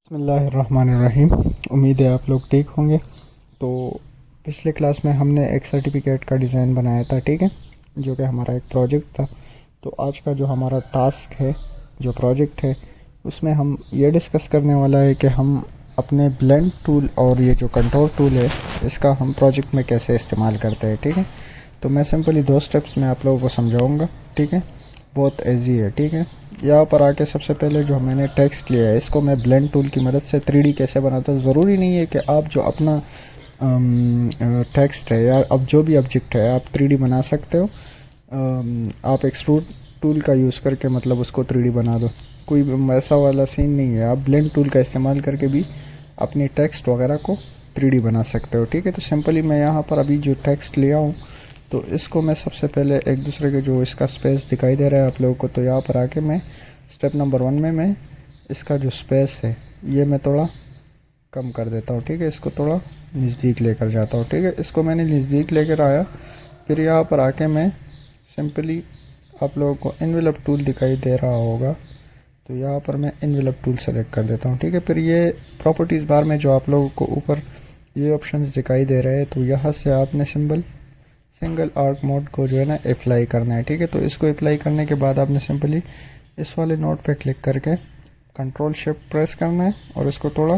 बिस्मिल्लाहिर्रहमानिर्रहीम। उम्मीद है आप लोग ठीक होंगे। तो पिछले क्लास में हमने एक सर्टिफिकेट का डिज़ाइन बनाया था, ठीक है, जो कि हमारा एक प्रोजेक्ट था। तो आज का जो हमारा टास्क है, जो प्रोजेक्ट है, उसमें हम ये डिस्कस करने वाला है कि हम अपने ब्लेंड टूल और ये जो कंटोर टूल है, इसका हम प्रोजेक्ट में कैसे इस्तेमाल करते हैं, ठीक है। तो मैं सिंपली 2 स्टेप्स में आप लोगों को समझाऊँगा, ठीक है। बहुत ईजी है, ठीक है। यहाँ पर आके सबसे पहले जो मैंने टेक्स्ट लिया है, इसको मैं ब्लेंड टूल की मदद से 3D कैसे बनाता हूँ। ज़रूरी नहीं है कि आप जो अपना टेक्स्ट है या अब जो भी ऑब्जेक्ट है आप 3D बना सकते हो। आप एक्सट्रूड टूल का यूज़ करके मतलब उसको 3D बना दो, कोई ऐसा वाला सीन नहीं है। आप ब्लेंड टूल का इस्तेमाल करके भी अपनी टेक्स्ट वगैरह को 3D बना सकते हो, ठीक है। तो सिंपली मैं यहाँ पर अभी जो टेक्स्ट लिया हूँ, तो इसको मैं सबसे पहले एक दूसरे के जो इसका स्पेस दिखाई दे रहा है आप लोगों को, तो यहाँ पर आके मैं स्टेप नंबर 1 में मैं इसका जो स्पेस है ये मैं थोड़ा कम कर देता हूँ, ठीक है। इसको थोड़ा नज़दीक लेकर जाता हूँ, ठीक है। इसको मैंने नज़दीक लेकर आया, फिर यहाँ पर आके मैं सिंपली, आप लोगों को एनवेलप टूल दिखाई दे रहा होगा, तो यहाँ पर मैं एनवेलप टूल सेलेक्ट कर देता हूँ, ठीक है। फिर ये प्रॉपर्टीज़ बार में जो आप लोगों को ऊपर ये ऑप्शंस दिखाई दे रहे हैं, तो यहाँ से आपने सिंगल आर्क मोड को जो है ना अप्लाई करना है, ठीक है। तो इसको अप्लाई करने के बाद आपने सिंपली इस वाले नोट पे क्लिक करके कंट्रोल शिफ्ट प्रेस करना है और इसको थोड़ा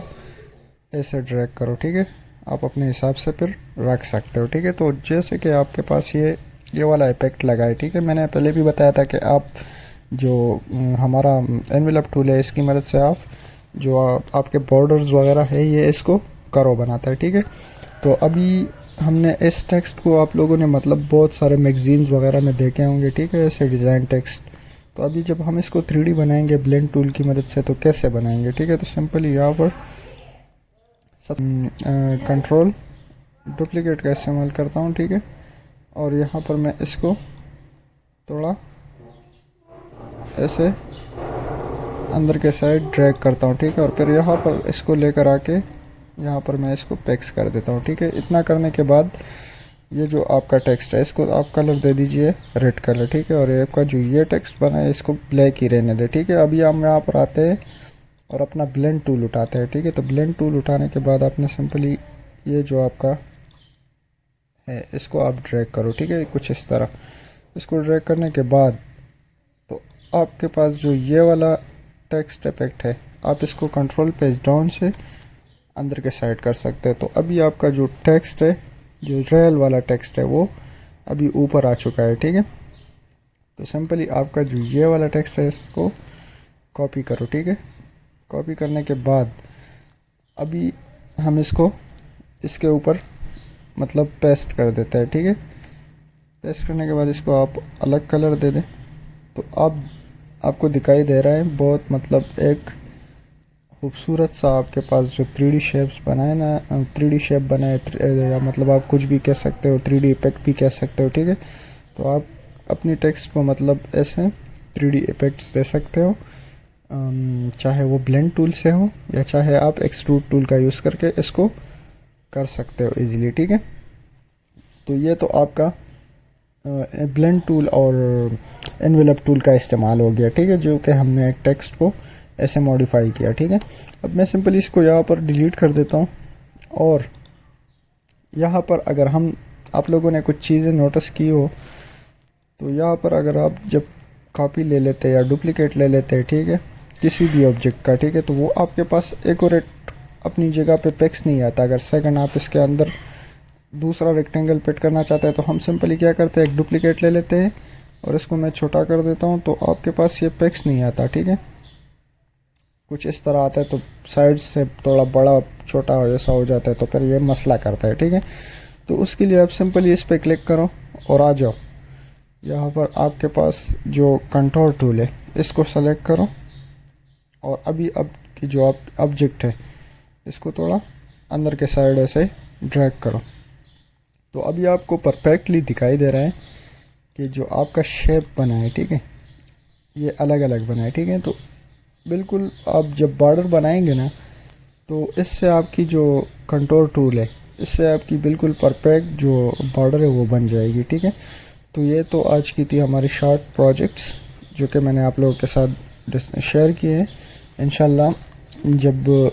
ऐसे ड्रैग करो, ठीक है। आप अपने हिसाब से फिर रख सकते हो, ठीक है। तो जैसे कि आपके पास ये वाला इफेक्ट लगा है, ठीक है। मैंने पहले भी बताया था कि आप जो हमारा एनवेलप टूल है, इसकी मदद से आप जो आपके बॉर्डर्स वगैरह है ये इसको करो बनाता है, ठीक है। तो अभी हमने इस टेक्स्ट को आप लोगों ने मतलब बहुत सारे मैगजीन्स वगैरह में देखे होंगे, ठीक है, ऐसे डिज़ाइन टेक्स्ट। तो अभी जब हम इसको 3D बनाएंगे ब्लेंड टूल की मदद से, तो कैसे बनाएंगे, ठीक है। तो सिंपली यहाँ पर सब कंट्रोल डुप्लीकेट का इस्तेमाल करता हूँ, ठीक है। और यहाँ पर मैं इसको थोड़ा ऐसे अंदर के साइड ड्रैग करता हूँ, ठीक है। और फिर यहाँ पर इसको लेकर आके यहाँ पर मैं इसको पेक्स कर देता हूँ, ठीक है। इतना करने के बाद ये जो आपका टेक्स्ट है इसको आप कलर दे दीजिए रेड कलर, ठीक है। और आपका जो ये टेक्स्ट बना है इसको ब्लैक ही रहने दे, ठीक है। अभी हम यहाँ पर आते हैं और अपना ब्लेंड टूल उठाते हैं, ठीक है। तो ब्लेंड टूल उठाने के बाद आपने सिंपली ये जो आपका है इसको आप ड्रैग करो, ठीक है, कुछ इस तरह। इसको ड्रैग करने के बाद तो आपके पास जो ये वाला टेक्स्ट इफेक्ट है, आप इसको कंट्रोल पेज डाउन से अंदर के साइड कर सकते हैं। तो अभी आपका जो टेक्स्ट है, जो रियल वाला टेक्स्ट है, वो अभी ऊपर आ चुका है, ठीक है। तो सिंपली आपका जो ये वाला टेक्स्ट है इसको कॉपी करो, ठीक है। कॉपी करने के बाद अभी हम इसको इसके ऊपर मतलब पेस्ट कर देते हैं, ठीक है। पेस्ट करने के बाद इसको आप अलग कलर दे दें, तो अब आपको दिखाई दे रहा है बहुत मतलब एक खूबसूरत सा आपके पास जो 3D शेप्स बनाए ना, 3D शेप बनाए, या मतलब आप कुछ भी कह सकते हो, 3D इफेक्ट भी कह सकते हो, ठीक है। तो आप अपनी टेक्स्ट को मतलब ऐसे 3D इफेक्ट्स दे सकते हो, चाहे वो ब्लेंड टूल से हो या चाहे आप एक्सट्रूड टूल का यूज़ करके इसको कर सकते हो इजीली, ठीक है। तो ये तो आपका ब्लेंड टूल और एनवेलप टूल का इस्तेमाल हो गया, ठीक है, जो कि हमने एक टेक्स्ट को ऐसे मॉडिफाई किया, ठीक है। अब मैं सिंपली इसको यहाँ पर डिलीट कर देता हूँ। और यहाँ पर अगर हम आप लोगों ने कुछ चीज़ें नोटिस की हो, तो यहाँ पर अगर आप जब कॉपी ले लेते या डुप्लीकेट ले लेते हैं, ठीक है, किसी भी ऑब्जेक्ट का, ठीक है, तो वो आपके पास एक्यूरेट अपनी जगह पे पेक्स नहीं आता। अगर सेकंड आप इसके अंदर दूसरा रेक्टेंगल फिट करना चाहते हैं, तो हम सिंपली क्या करते हैं, एक डुप्लीकेट ले लेते हैं और इसको मैं छोटा कर देता हूँ, तो आपके पास ये पेक्स नहीं आता, ठीक है। कुछ इस तरह आता है, तो साइड से थोड़ा बड़ा छोटा जैसा हो जाता है, तो फिर ये मसला करता है, ठीक है। तो उसके लिए आप सिंपली इस पर क्लिक करो और आ जाओ यहाँ पर आपके पास जो कंट्रोल टूल है इसको सेलेक्ट करो। और अभी अब की जो आप ऑब्जेक्ट है इसको थोड़ा अंदर के साइड ऐसे ड्रैग करो, तो अभी आपको परफेक्टली दिखाई दे रहा है कि जो आपका शेप बना है, ठीक है, ये अलग अलग बना है, ठीक है। तो बिल्कुल आप जब बॉर्डर बनाएंगे ना, तो इससे आपकी जो कंट्रोल टूल है इससे आपकी बिल्कुल परफेक्ट जो बॉर्डर है वो बन जाएगी, ठीक है। तो ये तो आज की थी हमारी शॉर्ट प्रोजेक्ट्स जो कि मैंने आप लोगों के साथ शेयर किए हैं। इंशाल्लाह जब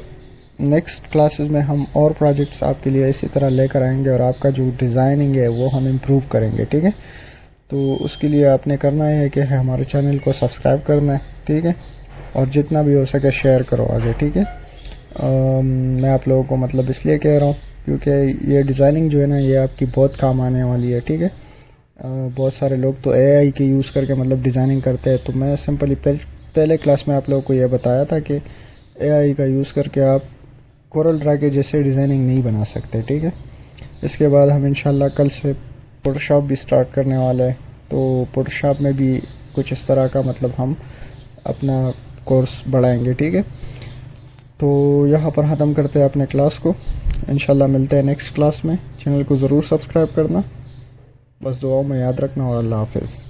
नेक्स्ट क्लासेस में हम और प्रोजेक्ट्स आपके लिए इसी तरह लेकर आएंगे और आपका जो डिज़ाइनिंग है वो हम इम्प्रूव करेंगे, ठीक है। तो उसके लिए आपने करना है कि हमारे चैनल को सब्सक्राइब करना है, ठीक है, और जितना भी हो सके शेयर करो आगे, ठीक है। मैं आप लोगों को मतलब इसलिए कह रहा हूँ क्योंकि ये डिज़ाइनिंग जो है ना ये आपकी बहुत काम आने वाली है, ठीक है। बहुत सारे लोग तो एआई के यूज़ करके मतलब डिज़ाइनिंग करते हैं, तो मैं सिंपली पहले क्लास में आप लोगों को ये बताया था कि एआई का यूज़ करके आप कोरल ड्रा के जैसे डिज़ाइनिंग नहीं बना सकते, ठीक है। इसके बाद हम इंशाल्लाह कल से फोटोशॉप भी स्टार्ट करने वाला है, तो फोटोशॉप में भी कुछ इस तरह का मतलब हम अपना कोर्स बढ़ाएंगे, ठीक है। तो यहाँ पर ख़त्म करते हैं अपने क्लास को, इंशाल्लाह मिलते हैं नेक्स्ट क्लास में। चैनल को ज़रूर सब्सक्राइब करना, बस दुआओं में याद रखना, और अल्लाह हाफ़िज़।